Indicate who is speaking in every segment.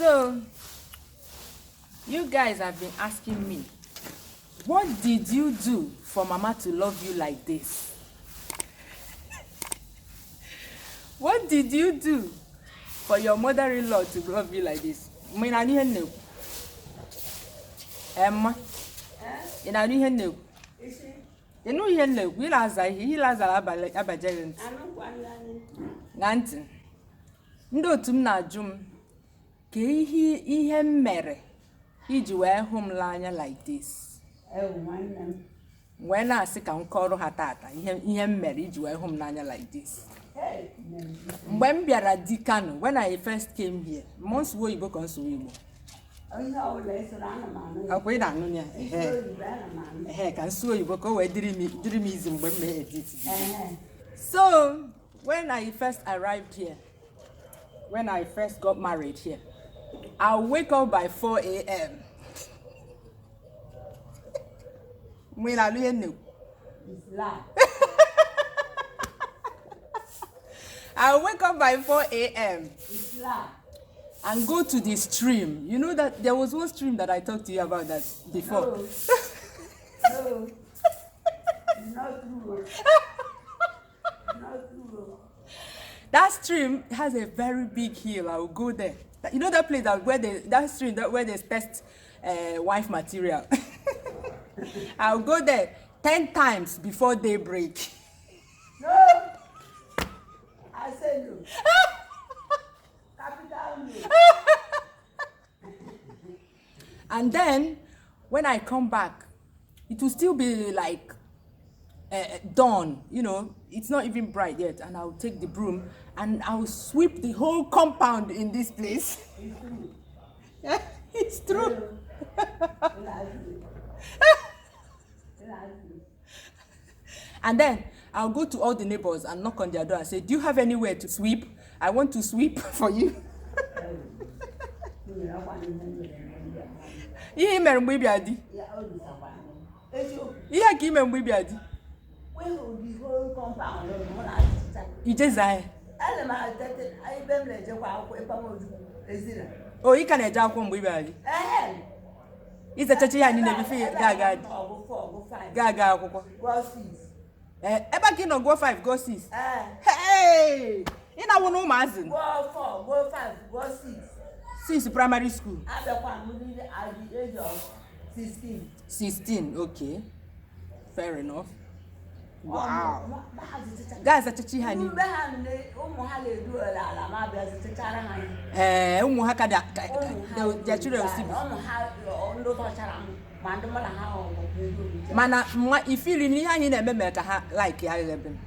Speaker 1: So, you guys have been asking me, what did you do for Mama to love you like this? What did you do for your mother-in-law to love you like this? Emma, you know you know here no we laza abajegent nanti ndị otu m na-ajụ m ka ihe mere iji wee hụ m l'anya like this. Wee na-asị ka m kọrọ ha tata ihe mere iji wee hụ m n'anya like this. Mgbe m bịara di Kano, when I first came here, months wo Igbo ka nso Igbo. Akwa ị na-anụ ya ka nso Igbo ka o wee dịrị m izi mgbe m edit. So when I first arrived here, when I first got married here, I wake up by 4 a.m. When I leave I wake up by 4 a.m. and go to the stream. You know that there was one stream that I talked to you about that before.
Speaker 2: No. Not true. Not true.
Speaker 1: That stream has a very big hill. I will go there. You know that place where they test wife material. I'll go there 10 times before daybreak.
Speaker 2: No. I say no. Capital no.
Speaker 1: And then when I come back, it will still be like dawn, you know, it's not even bright yet, and I'll take the broom and I'll sweep the whole compound in this place. It's true. And then I'll go to all the neighbors and knock on their door and say, do you have anywhere to sweep? I want to sweep for you. Ihe mere mgbe bịa di. Ihe ka ime mgbe bịa di. Ijeza. Oh, you can eje akwụkwọ mgbe bịa di. Ize chachi ya ni na bife ga akwụkwọ. Ebe ka no go 5 go 6. Hey! Ina wonu ụmụazị.
Speaker 2: Go 4, go 5, go 6.
Speaker 1: 6 primary school.
Speaker 2: At the age of 16.
Speaker 1: 16, okay. Fair enough. Wow. Guys, that's a honey. Umu hakada. Their children will see. Mana, if you really have any member like ya 11.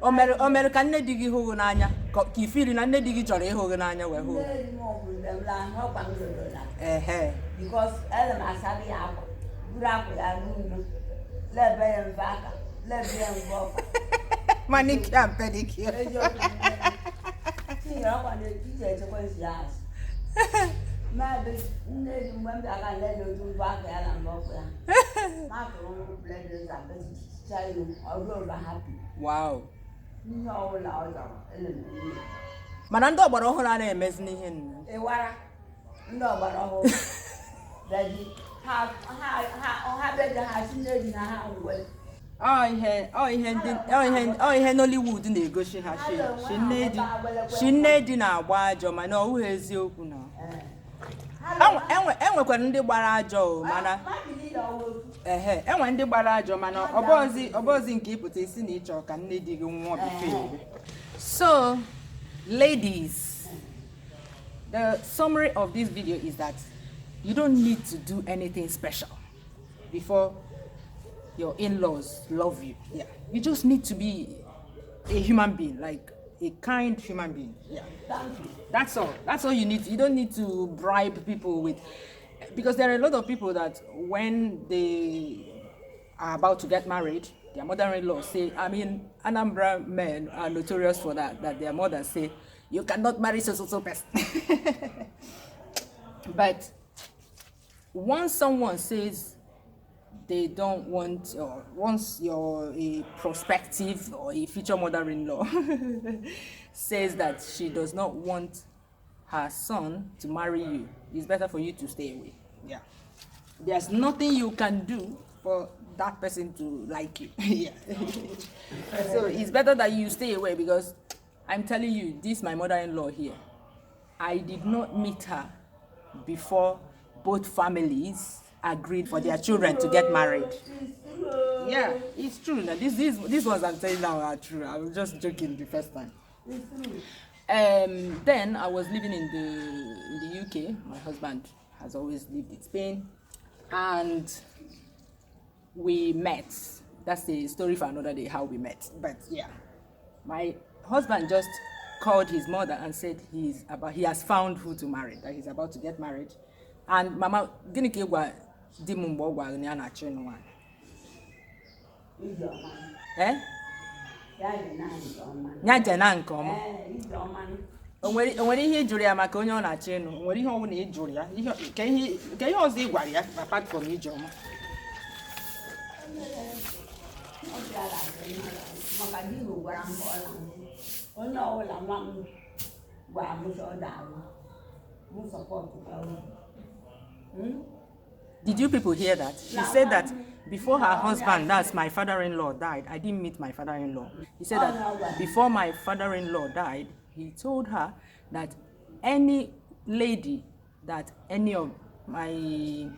Speaker 1: On American Nedigi Hogananya, Kifili and Nedigi Johnny Hogananya were who.
Speaker 2: Because Ellen Asabi apple, good apple, and let them back, let them go.
Speaker 1: Manicure and pedicure.
Speaker 2: See, I want to teach you to go to maybe when I let you do back and walk there. My own blenders are better, although happy.
Speaker 1: Wow.
Speaker 2: No,
Speaker 1: Manando about all her name is Nihin.
Speaker 2: No, but all that how better has she in her house. I had
Speaker 1: Hollywood negotiate she need in our wide job. I know who is you now. And when they were Joe, mana. And when they were Joe, mana, opposing keep it in each other and they didn't want to feel. So, ladies, the summary of this video is that you don't need to do anything special before your in-laws love you. Yeah, you just need to be a human being, like a kind human being. Yeah, that's all. That's all you need. You don't need to bribe people with, because there are a lot of people that when they are about to get married, their mother-in-law say, I mean, Anambra men are notorious for that. That their mothers say, you cannot marry so person. But once someone says they don't want, or once you're a prospective or a future mother-in-law says that she does not want her son to marry you, it's better for you to stay away. Yeah. There's nothing you can do for that person to like you. Yeah. So it's better that you stay away, because I'm telling you, this my mother-in-law here, I did not meet her before both families agreed for their children to get married. Yeah, it's true. Now, these ones I'm saying now are true. I was just joking the first time. Then I was living in the UK. My husband has always lived in Spain, and we met. That's the story for another day, how we met. But yeah, my husband just called his mother and said he has found who to marry, that he's about to get married. And Mama, gini ke gwa di mu mbo gwa ni ana che no wan. Eh? Nya je na nke ọma. Onwere ihe ijuru ya maka onye ọ na-ache no. Onwere ihe ọwụ na ijuru ya. Ke ihe ọzọ igwara ya apart from ije ọma.
Speaker 2: Maka di mu gwara m ọla. Onye ọwụla nwa m gwa m so dawo. Mu support ka o.
Speaker 1: Did you people hear that? She said that before her husband, that's my father-in-law, died, I didn't meet my father-in-law. He said that before my father-in-law died, he told her that any lady that any of my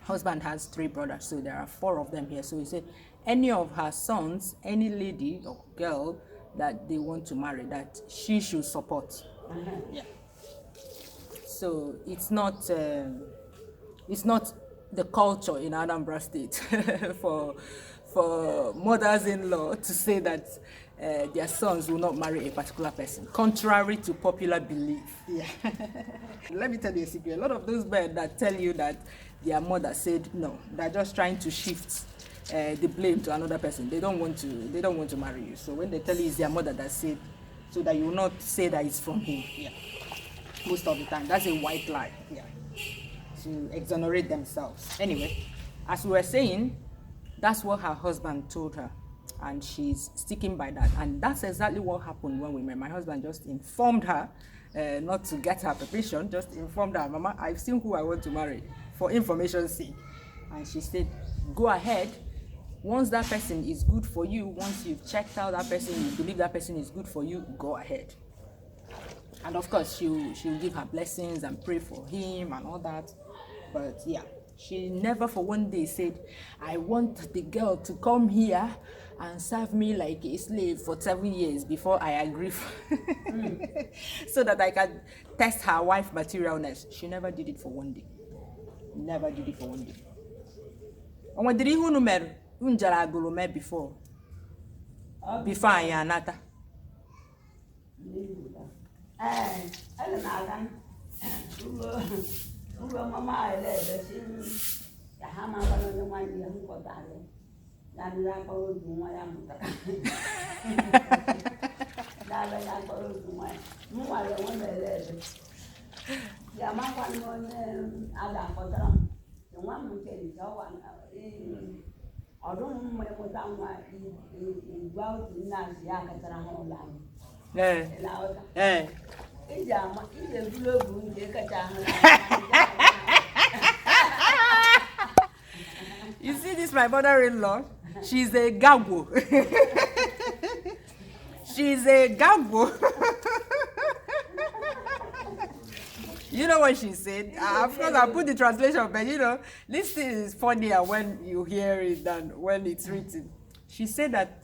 Speaker 1: husband has 3 brothers, so there are 4 of them here. So he said any of her sons, any lady or girl that they want to marry, that she should support. Yeah. So it's not the culture in Anambra State for mothers-in-law to say that their sons will not marry a particular person, contrary to popular belief. Yeah. Let me tell you a secret. A lot of those men that tell you that their mother said no, they're just trying to shift the blame to another person. They don't want to marry you. So when they tell you it's their mother that said, so that you will not say that it's from him. Yeah. Most of the time, that's a white lie. Yeah. To exonerate themselves. Anyway, as we were saying, that's what her husband told her, and she's sticking by that. And that's exactly what happened when we met. My husband just informed her, not to get her permission, just informed her, Mama, I've seen who I want to marry, for information's sake. And she said, go ahead. Once that person is good for you, once you've checked out that person, you believe that person is good for you, go ahead. And of course, she'll give her blessings and pray for him and all that. But yeah, she never for one day said, I want the girl to come here and serve me like a slave for 7 years before I agree so that I can test her wife materialness. She never did it for one day. Never did it for one day. And what did you know unjara agolo me before I anata?
Speaker 2: Mama, I let the hammer on the one year who got that. Then I borrowed my am. Now I borrowed my more. I want to let it. Yeah, my one other for them. The one who can go on. I don't remember down my well to Nazi Home.
Speaker 1: Yeah. You see this, my mother-in-law, she's a gagbo. She's a gagbo. You know what she said? Of course, I put the translation, but you know, this thing is funnier when you hear it than when it's written. She said that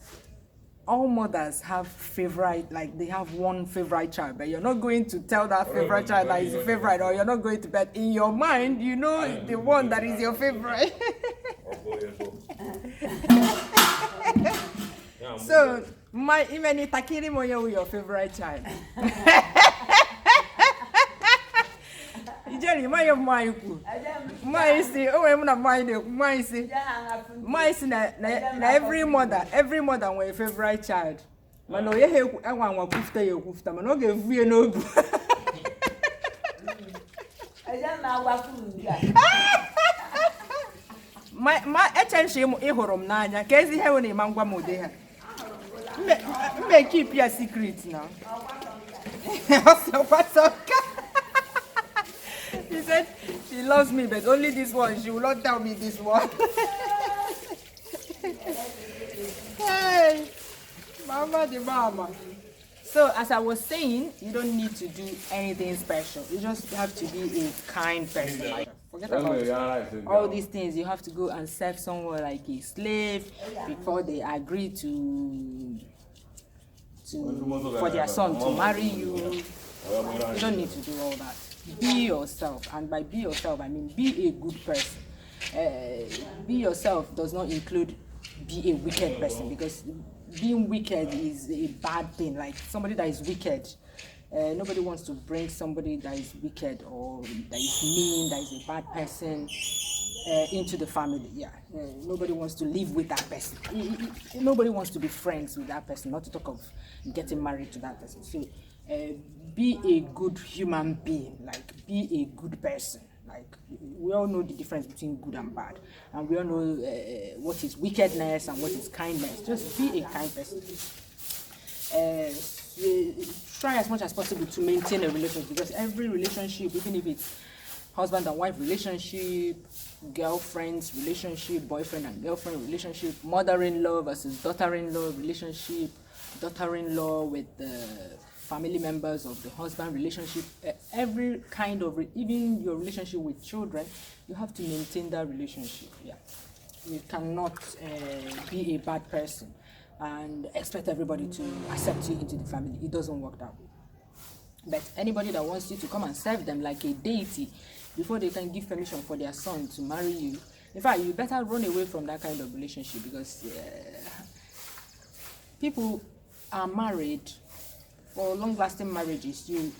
Speaker 1: all mothers have favorite, like they have one favorite child, but you're not going to tell that favorite child that is a favorite, or you're not going to, but in your mind, you know the one that is your favorite. So, my imeni takiri moyo your favorite child. Ijeri moyo maiku. Maisi, oh emuna maide, maisi. Maisi na every mother want a favorite child. Mano ye he enwa kufta ye kufta, mano ge vie no bu. my attention ihorom nanya kezi he woni mangwa mode ha me keep your secret now. What's up? She said she loves me, but only this one. She will not tell me this one. Hey, mama the mama. So as I was saying, you don't need to do anything special. You just have to be a kind person. Like, forget about all these things. You have to go and serve someone like a slave before they agree to for their son to marry you. You don't need to do all that. Be yourself, and by be yourself, I mean be a good person. Be yourself does not include be a wicked person, because being wicked is a bad thing. Like somebody that is wicked, nobody wants to bring somebody that is wicked or that is mean, that is a bad person into the family. Nobody wants to live with that person. Nobody wants to be friends with that person, not to talk of getting married to that person. So be a good human being, like be a good person. Like we all know the difference between good and bad, and we all know what is wickedness and what is kindness. Just be a kind person. Try as much as possible to maintain a relationship, because every relationship, even if it's husband and wife relationship, girlfriend's relationship, boyfriend and girlfriend relationship, mother-in-law versus daughter-in-law relationship, daughter-in-law with the family members of the husband relationship, every kind of, even your relationship with children, you have to maintain that relationship. You cannot be a bad person and expect everybody to accept you into the family. It doesn't work that way. But anybody that wants you to come and serve them like a deity before they can give permission for their son to marry you, in fact, you better run away from that kind of relationship, because people are married for long-lasting marriages. You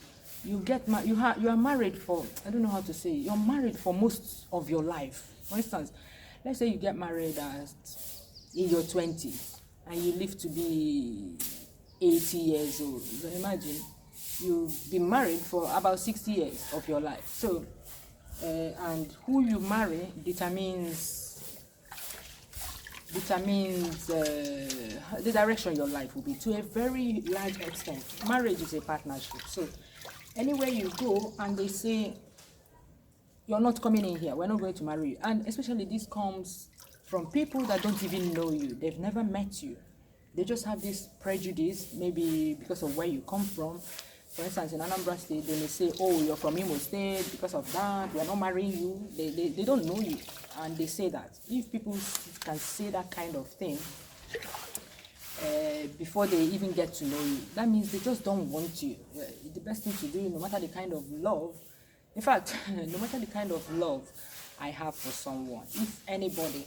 Speaker 1: are married for, I don't know how to say, you're married for most of your life. For instance, let's say you get married in your 20s and you live to be 80 years old. So imagine you've been married for about 60 years of your life. So and who you marry determines the direction your life will be, to a very large extent. Marriage is a partnership. So anywhere you go and they say you're not coming in here, we're not going to marry you, and especially this comes from people that don't even know you, they've never met you, they just have this prejudice, maybe because of where you come from. For instance, in Anambra State, they may say, oh, you're from Imo State, because of that, we're not marrying you. They don't know you, and they say that. If people can say that kind of thing before they even get to know you, that means they just don't want you. The best thing to do, no matter the kind of love, in fact, no matter the kind of love I have for someone, if anybody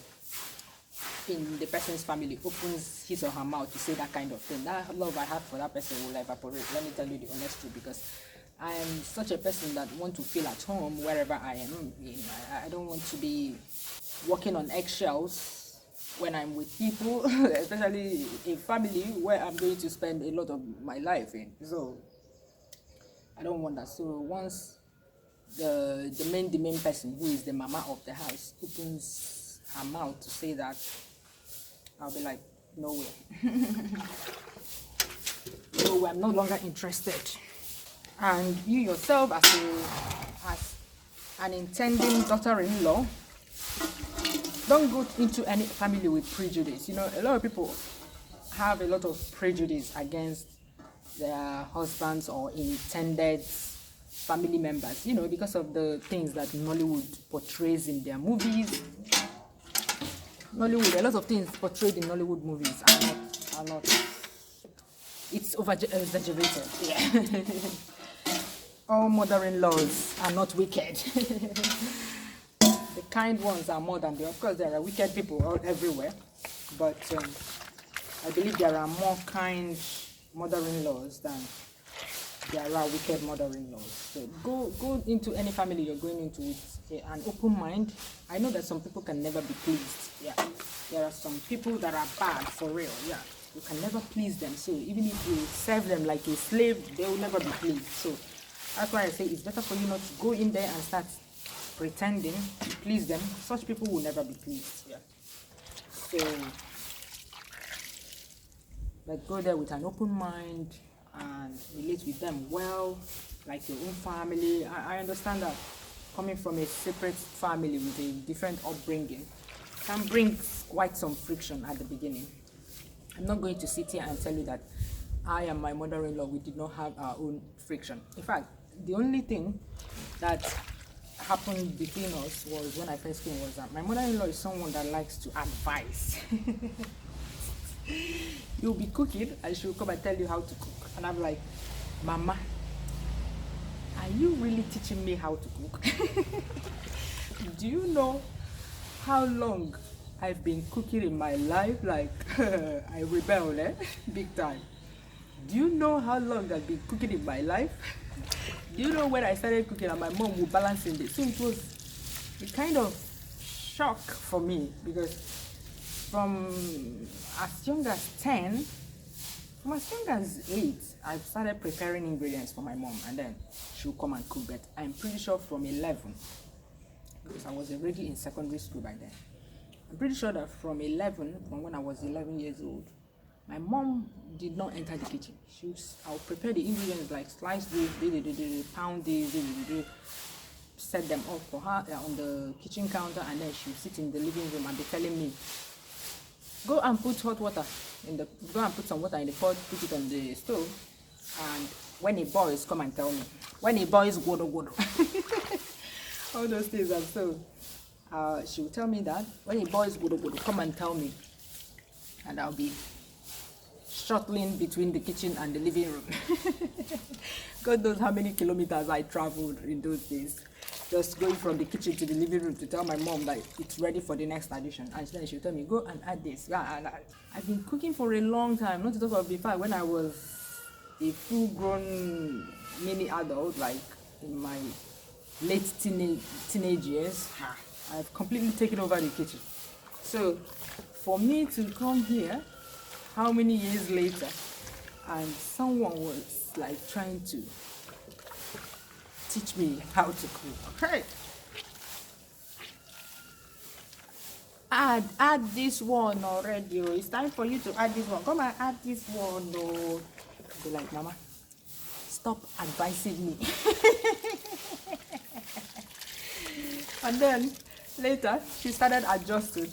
Speaker 1: in the person's family opens his or her mouth to say that kind of thing, that love I have for that person will evaporate. Let me tell you the honest truth, because I am such a person that want to feel at home wherever I am. I don't want to be walking on eggshells when I'm with people, especially a family where I'm going to spend a lot of my life in. So I don't want that. So once the main person, who is the mama of the house, opens her mouth to say that, I'll be like, no way. No way, I'm no longer interested. And you yourself, as an intending daughter-in-law, don't go into any family with prejudice. You know, a lot of people have a lot of prejudice against their husbands or intended family members, you know, because of the things that Nollywood portrays in their movies. Nollywood, a lot of things portrayed in Nollywood movies are not. It's exaggerated. Yeah. All mother-in-laws are not wicked. The kind ones are more than them. Of course, there are wicked people all everywhere, but I believe there are more kind mother-in-laws than there are wicked mother-in-laws. So go into any family you're going into with an open mind. I know that some people can never be pleased. Yeah, there are some people that are bad for real. Yeah, you can never please them. So even if you serve them like a slave, they will never be pleased. So that's why I say it's better for you not to go in there and start pretending to please them, such people will never be pleased. Yeah. So, like, go there with an open mind and relate with them well, like your own family. I understand that coming from a separate family with a different upbringing can bring quite some friction at the beginning. I'm not going to sit here and tell you that I and my mother-in-law, we did not have our own friction. In fact, the only thing that happened between us was when I first came was that my mother-in-law is someone that likes to advise. You'll be cooking and she'll come and tell you how to cook. And I'm like, Mama, are you really teaching me how to cook? Do you know how long I've been cooking in my life? Like, I rebel, big time. Do you know how long I've been cooking in my life? Do you know when I started cooking and my mom would balance in this? So it was a kind of shock for me, because from as young as 10, from as young as 8, I've started preparing ingredients for my mom, and then she'll come and cook. But I'm pretty sure from 11, because I was already in secondary school by then. I'm pretty sure that from when I was 11 years old, my mom did not enter the kitchen. I'll prepare the ingredients, like slice this, pound this, set them up for her on the kitchen counter, and then she'll sit in the living room and be telling me, go and put hot water go and put some water in the pot, put it on the stove, and when it boils, come and tell me. When it boils, godo. All those things. And so she will tell me that when it boils, godo, come and tell me, and I'll be shuttling between the kitchen and the living room. God knows how many kilometers I traveled in those days, just going from the kitchen to the living room to tell my mom that it's ready for the next addition. And then she'll tell me, go and add this. Yeah, and I've been cooking for a long time, not to talk about before, when I was a full-grown mini adult, like in my late teenage years. I've completely taken over the kitchen. So for me to come here, how many years later, and someone was like trying to teach me how to cook. Hey, add this one already. It's time for you to add this one. Come and add this one. No, be like, Mama, stop advising me. And then later she started adjusting,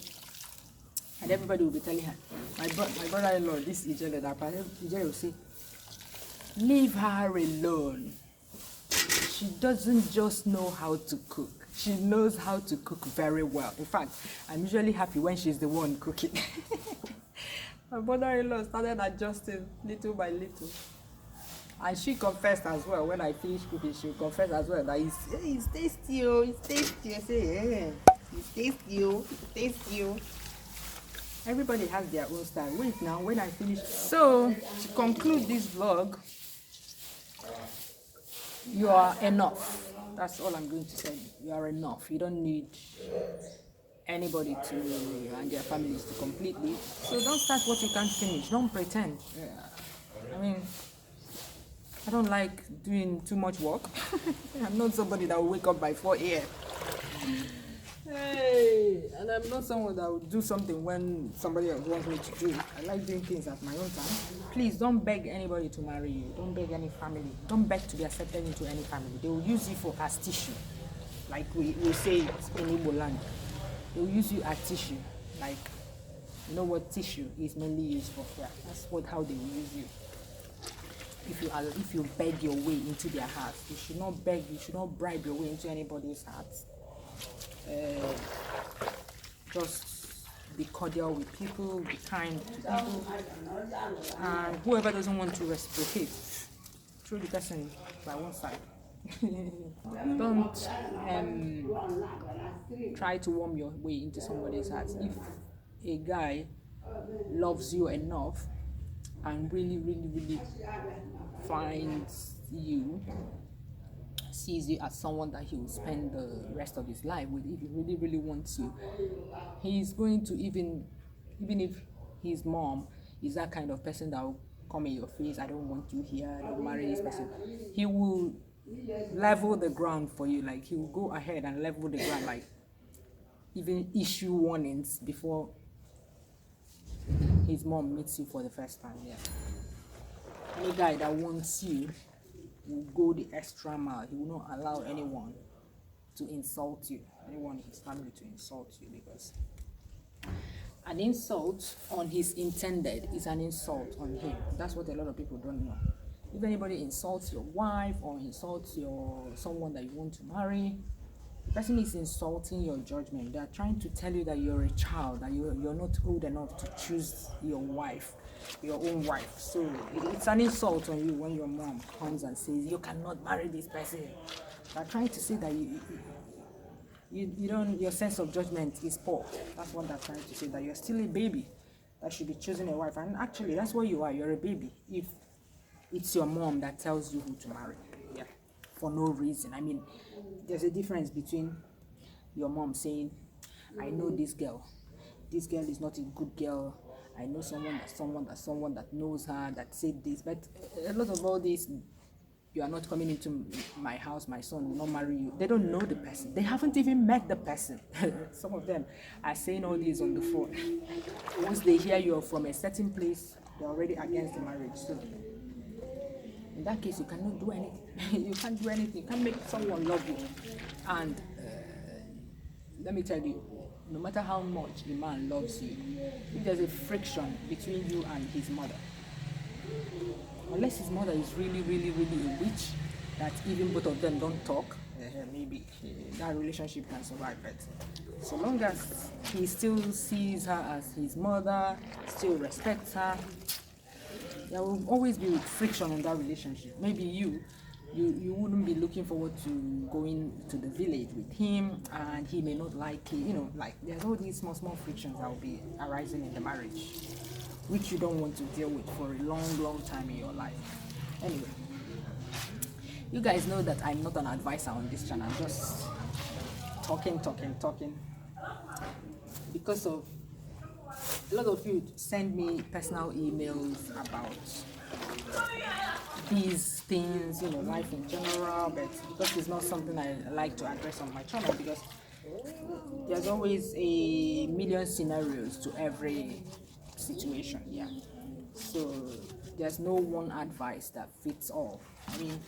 Speaker 1: and everybody will be telling her, my brother-in-law, this Ijele, that Ijele will say, leave her alone. She doesn't just know how to cook. She knows how to cook very well. In fact, I'm usually happy when she's the one cooking. My brother-in-law started adjusting little by little. And she confessed as well. When I finished cooking, she confessed as well that it's tasty, oh, it's tasty. I say, yeah, it's tasty, oh, it's tasty, oh. Everybody has their own style. Wait now, when I finish. So, to conclude this vlog, you are enough. That's all I'm going to say. You are enough. You don't need anybody to and their families to complete it. So don't start what you can't finish. Don't pretend. Yeah. I mean, I don't like doing too much work. I'm not somebody that will wake up by 4 a.m. Hey, and I'm not someone that will do something when somebody else wants me to do it. I like doing things at my own time. Please don't beg anybody to marry you. Don't beg any family. Don't beg to be accepted into any family. They will use you for as tissue, like we say in Igbo land. They will use you as tissue, like, you know what tissue is mainly used for. Yeah, that's how they will use you. If you beg your way into their hearts, you should not beg. You should not bribe your way into anybody's hearts. Just be cordial with people, be kind to people, and whoever doesn't want to reciprocate, throw the person by one side. Don't try to warm your way into somebody's heart. If a guy loves you enough and really finds you, sees you as someone that he will spend the rest of his life with, if he really wants you, he's going to, even if his mom is that kind of person that will come in your face, I don't want you here, I don't marry this person, he will level the ground for you. Like he will go ahead and level the ground, like even issue warnings before his mom meets you for the first time. Yeah. Any guy that wants you will go the extra mile. He will not allow anyone to insult you, anyone in his family to insult you, because an insult on his intended is an insult on him. That's what a lot of people don't know. If anybody insults your wife or insults someone that you want to marry, the person is insulting your judgment. They are trying to tell you that you're a child, that you're not old enough to choose your wife, your own wife. So it's an insult on you when your mom comes and says you cannot marry this person. They're trying to say that you don't, your sense of judgment is poor. That's what they're trying to say, that you're still a baby that should be choosing a wife. And actually that's what you are. You're a baby if it's your mom that tells you who to marry. Yeah, for no reason. I mean, there's a difference between your mom saying, I know this girl is not a good girl, I know someone that knows her, that said this. But a lot of all this, you are not coming into my house, my son will not marry you. They don't know the person. They haven't even met the person. Some of them are saying all this on the phone. Once they hear you're from a certain place, they're already against the marriage. So in that case, you cannot do anything. You can't do anything. You can't make someone love you. And let me tell you, no matter how much a man loves you, if there's a friction between you and his mother, unless his mother is really, really, really a witch, that even both of them don't talk, maybe that relationship can survive. But so long as he still sees her as his mother, still respects her, there will always be friction in that relationship. Maybe you wouldn't be looking forward to going to the village with him, and he may not like it. You know, like there's all these small frictions that will be arising in the marriage, which you don't want to deal with for a long time in your life. Anyway, you guys know that I'm not an advisor on this channel. I'm just talking, because of a lot of you send me personal emails about these things, you know, life in general, but because it's not something I like to address on my channel, because there's always a million scenarios to every situation. Yeah, so there's no one advice that fits all. I mean,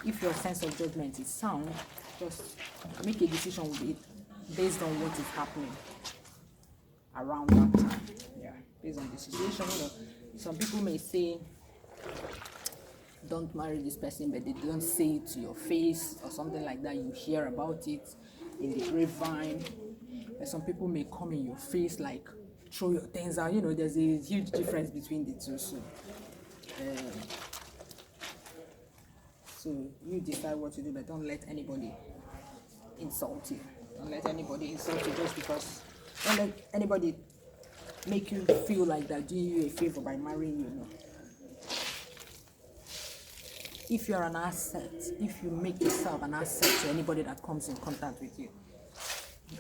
Speaker 1: if your sense of judgment is sound, just make a decision with it based on what is happening around that time. Yeah, based on the situation. You know, some people may say don't marry this person, but they don't say it to your face or something like that. You hear about it in the grapevine. And some people may come in your face, like throw your things out. You know, there's a huge difference between the two. So you decide what to do, but don't let anybody insult you. Don't let anybody insult you just because. Don't let anybody make you feel like they're doing you a favor by marrying you. No. If you're an asset, if you make yourself an asset to anybody that comes in contact with you,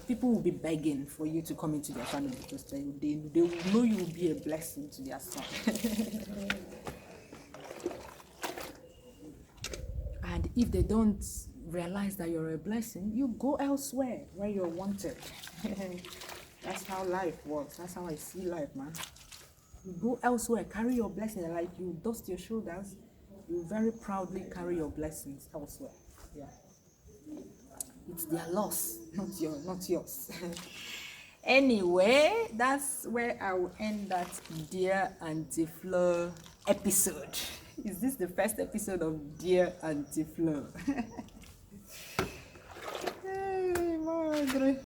Speaker 1: people will be begging for you to come into their family, because they will know you will be a blessing to their son. And if they don't realize that you're a blessing, you go elsewhere where you're wanted. That's how life works. That's how I see life, man. You go elsewhere, carry your blessing, like you dust your shoulders, you very proudly carry your blessings elsewhere. Yeah. It's their loss, not yours. Anyway, that's where I will end that Dear Auntie Flo episode. Is this the first episode of Dear Auntie Flo?